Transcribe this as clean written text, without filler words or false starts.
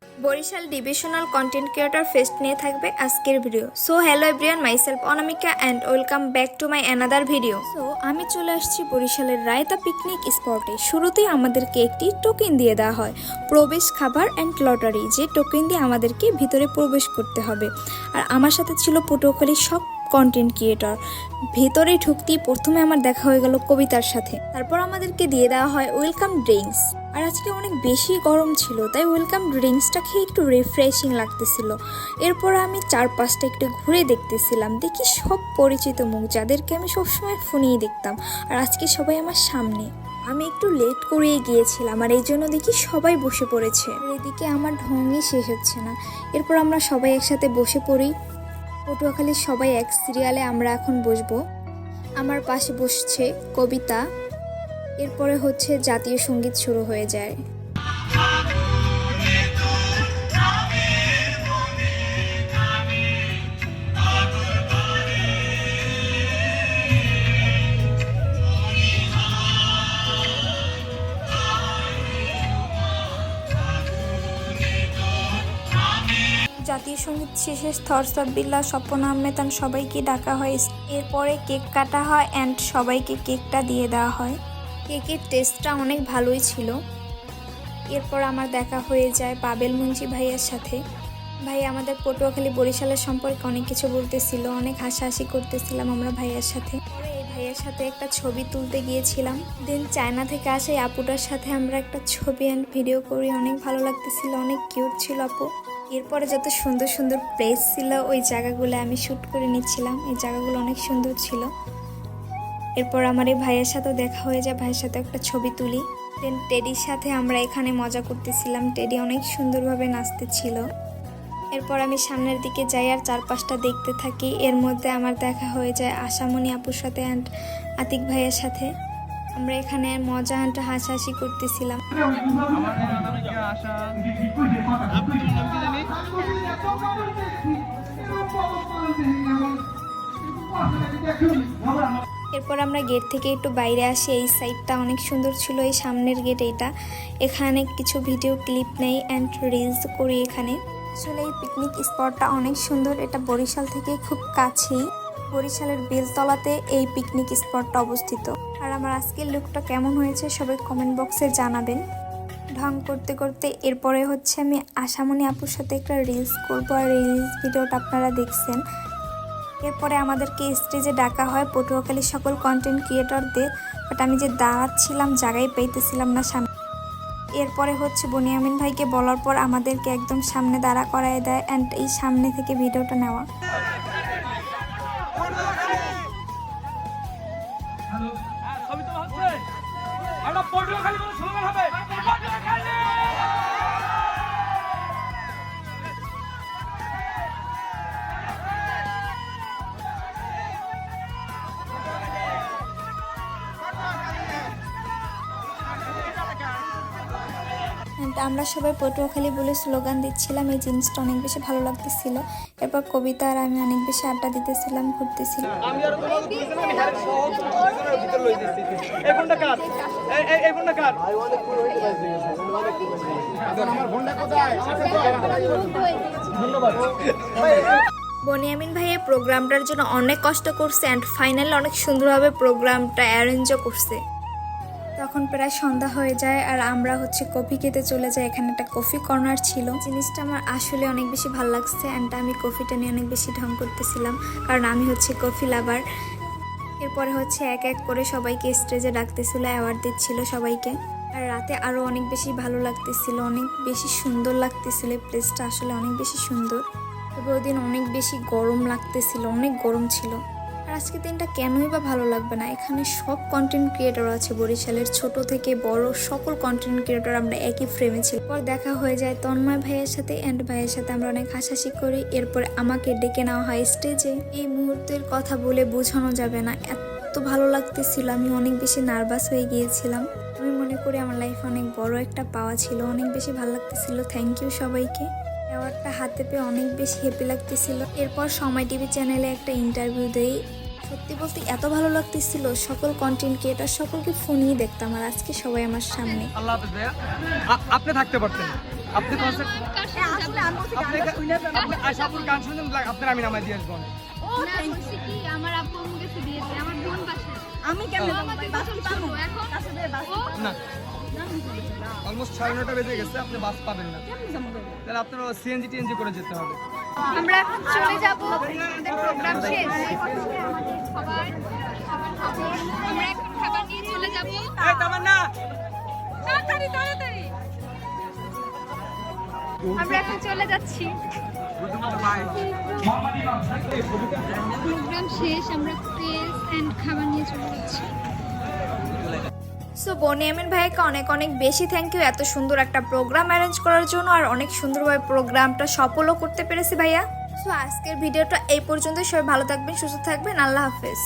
Barishal divisional content creator fest নিয়ে থাকবে আজকের video. So hello everyone, myself Anamika and welcome back to my another video. সো আমি চলে আসছি বরিশালের রায়তা পিকনিক স্পটে। শুরুতেই আমাদেরকে একটি টোকেন দিয়ে দেওয়া হয়, প্রবেশ খাবার অ্যান্ড লটারি, যে টোকেন দিয়ে আমাদেরকে ভিতরে প্রবেশ করতে হবে। আর আমার সাথে ছিল পটুয়াখালীর সব কন্টেন্ট ক্রিয়েটর। ভেতরে ঢুকতেই প্রথমে আমার দেখা হয়ে গেল কবিতার সাথে। তারপর আমাদেরকে দিয়ে দেওয়া হয় ওয়েলকাম ড্রিঙ্কস। আর আজকে অনেক বেশি গরম ছিল, তাই ওয়েলকাম ড্রিঙ্কসটা খেয়ে একটু রিফ্রেশিং লাগতেছিল। এরপর আমি চারপাশটা একটু ঘুরে দেখতেছিলাম, দেখি সব পরিচিত মুখ, যাদেরকে আমি সবসময় ফোনেই দেখতাম। আর আজকে সবাই আমার সামনে। আমি একটু লেট করিয়ে গিয়েছিলাম, আর এই জন্য দেখি সবাই বসে পড়েছে। আর এদিকে আমার ঢঙই শেষ হচ্ছে না। এরপর আমরা সবাই একসাথে বসে পড়ি। পটুয়াখালীর সবাই এক সিরিয়ালে আমরা এখন বসবো। আমার পাশে বসছে কবিতা। এরপরে হচ্ছে জাতীয় সঙ্গীত শুরু হয়ে যায়। জাতীয় সঙ্গীত শেষে থরসাবিল্লা, স্বপন আহমেদ সবাইকে ডাকা হয়। এরপরে কেক কাটা হয় অ্যান্ড সবাইকে কেকটা দিয়ে দেওয়া হয়। কেকের টেস্টটা অনেক ভালোই ছিল। এরপর আমার দেখা হয়ে যায় পাবেল মুন্সি ভাইয়ার সাথে। ভাই আমাদের পটুয়াখালী বরিশালের সম্পর্কে অনেক কিছু বলতেছিল, অনেক হাসাহাসি করতেছিলাম আমরা ভাইয়ার সাথে। পরে এই ভাইয়ের সাথে একটা ছবি তুলতে গিয়েছিলাম। দেন চায়না থেকে আসে এই আপুটার সাথে আমরা একটা ছবি অ্যান্ড ভিডিও করি। অনেক ভালো লাগতেছিল, অনেক কিউট ছিল আপু। এরপরে যত সুন্দর সুন্দর প্লেস ছিল ওই জায়গাগুলো আমি শ্যুট করে নিচ্ছিলাম। এই জায়গাগুলো অনেক সুন্দর ছিল। এরপর আমার এই ভাইয়ের সাথেও দেখা হয়ে যায়, ভাইয়ের সাথে একটা ছবি তুলি। দেন টেডির সাথে আমরা এখানে মজা করতেছিলাম। টেডি অনেক সুন্দরভাবে নাচতেছিল। এরপর আমি সামনের দিকে যাই আর চারপাশটা দেখতে থাকি। এর মধ্যে আমার দেখা হয়ে যায় আশামণি আপুর সাথে অ্যান্ড আতিক ভাইয়ের সাথে। আমরা এখানে মজা অ্যান্ড হাসাহাসি করতেছিলাম। এরপর আমরা গেট থেকে একটু বাইরে আসি। এই সাইডটা অনেক সুন্দর ছিল, এই সামনের গেট এইটা। এখানে কিছু ভিডিও ক্লিপ নেই অ্যান্ড রিলস করি এখানে। আসলে এই পিকনিক স্পটটা অনেক সুন্দর। এটা বরিশাল থেকে খুব কাছেই, বরিশালের বেলতলাতে এই পিকনিক স্পটটা অবস্থিত। আর আমার আজকের লুকটা কেমন হয়েছে সবাই কমেন্ট বক্সে জানাবেন। ঢং করতে করতে এরপরে হচ্ছে আমি আশামণি আপুর সাথে একটা রিলস করবো, আর রিলস ভিডিওটা আপনারা দেখছেন। এরপরে আমাদেরকে স্টেজে ডাকা হয় পটুয়াখালীর সকল কন্টেন্ট ক্রিয়েটরদের, বাট আমি যে দাঁড়াচ্ছিলাম জায়গায় পেতেছিলাম না সামনে। এরপরে হচ্ছে বনিয়ামিন ভাইকে বলার পর আমাদেরকে একদম সামনে দাঁড়া করায় দেয় অ্যান্ড এই সামনে থেকে ভিডিওটা নেওয়া। আমরা সবাই পটুয়াখালী বলে স্লোগান দিচ্ছিলাম। এই জিনিসটা অনেক বেশি ভালো লাগতেছিল। এরপর কবিতা আর আমি অনেক বেশি আড্ডা দিতেছিলাম, ঘুরতেছিলাম। বনিয়ামিন ভাই এই প্রোগ্রামটার জন্য অনেক কষ্ট করছে অ্যান্ড ফাইনালি অনেক সুন্দরভাবে প্রোগ্রামটা অ্যারেঞ্জও করছে। তখন প্রায় সন্ধ্যা হয়ে যায় আর আমরা হচ্ছে কফি খেতে চলে যাই। এখানে একটা কফি কর্নার ছিল, জিনিসটা আমার আসলে অনেক বেশি ভালো লাগছে অ্যান্ড আমি কফিটা নিয়ে অনেক বেশি ঢং করতেছিলাম, কারণ আমি হচ্ছে কফি লাভার। এরপরে হচ্ছে এক এক করে সবাইকে স্টেজে ডাকতেছিল, অ্যাওয়ার্ড দিচ্ছিল সবাইকে। আর রাতে আরও অনেক বেশি ভালো লাগতেছিল, অনেক বেশি সুন্দর লাগতেছিল। প্লেসটা আসলে অনেক বেশি সুন্দর। তবে ওই দিন অনেক বেশি গরম লাগতেছিল, অনেক গরম ছিল। আর আজকে দিনটা কেনই বা ভালো লাগবে না। এখানে সব কন্টেন্ট ক্রিয়েটর আছে, বরিশালের ছোট থেকে বড় সকল কন্টেন্ট ক্রিয়েটর আমরা একই ফ্রেমে ছিল। পর দেখা হয়ে যায় তন্ময় ভাইয়ের সাথে অ্যান্ড ভাইয়ের সাথে আমরা অনেক হাসাহাসি করি। এরপর আমাকে ডেকে নেওয়া হয় স্টেজে। এই মুহূর্তের কথা বলে বোঝানো যাবে না, এত ভালো লাগতেছিল। আমি অনেক বেশি নার্ভাস হয়ে গিয়েছিলাম। আমি মনে করি আমার লাইফে অনেক বড় একটা পাওয়া ছিল, অনেক বেশি ভালো লাগতেছিল। থ্যাংক ইউ সবাইকে। অ্যাওয়ার্ডটা হাতে পেয়ে অনেক বেশি হ্যাপি লাগতেছিল। এরপর সময় টিভি চ্যানেলে একটা ইন্টারভিউ দেই। সত্যি বলতে এত ভালো লাগতেছিল, সকল কন্টেন্ট ক্রিয়েটর সকলকে ফোনই দেখতাম, আর আজকে সবাই আমার সামনে। আল্লাহ হাফেজ ভাইয়া, আপনি থাকতে পারতেন। আপনি কনসার্ট আসলে আমি বলছি গানটা শুনে যান। আপনি আশাপুর গান শুনছেন, আপনার আমি নামাই দিয়ে আসবো। ও থ্যাংক ইউ। কি আমার আব্বু আম্মু কাছে দিয়েছে আমার বোন বাসা আমি কেমনে যাবো আমাদের ভাই? বাস কি পাবো? এখন কাছে দিয়ে বাস ও না, অলমোস্ট 9:30 বেজে গেছে, আপনি বাস পাবেন না। কেমনে যাবো ভাই? তাহলে আপনার সিএনজি টিএনজি করে যেতে হবে। আমরা এখন চলে যাব আমাদের প্রোগ্রাম শেষ খাবার খাবো আমরা এখন খাবার নিয়ে চলে যাব এই তামান্না, তাড়াতাড়ি তাড়াতাড়ি আমরা এখন চলে যাচ্ছি প্রোগ্রাম শেষ আমরা প্রেস এন্ড খাবার নিয়ে চলে যাচ্ছি সো বনিয়ামিন ভাইকে অনেক অনেক বেশি থ্যাংক ইউ এত সুন্দর একটা প্রোগ্রাম অ্যারেঞ্জ করার জন্য, আর অনেক সুন্দরভাবে প্রোগ্রামটা সফলও করতে পেরেছি ভাইয়া। সো আজকের ভিডিওটা এই পর্যন্ত। সবাই ভালো থাকবেন, সুস্থ থাকবেন, আল্লাহ হাফেজ।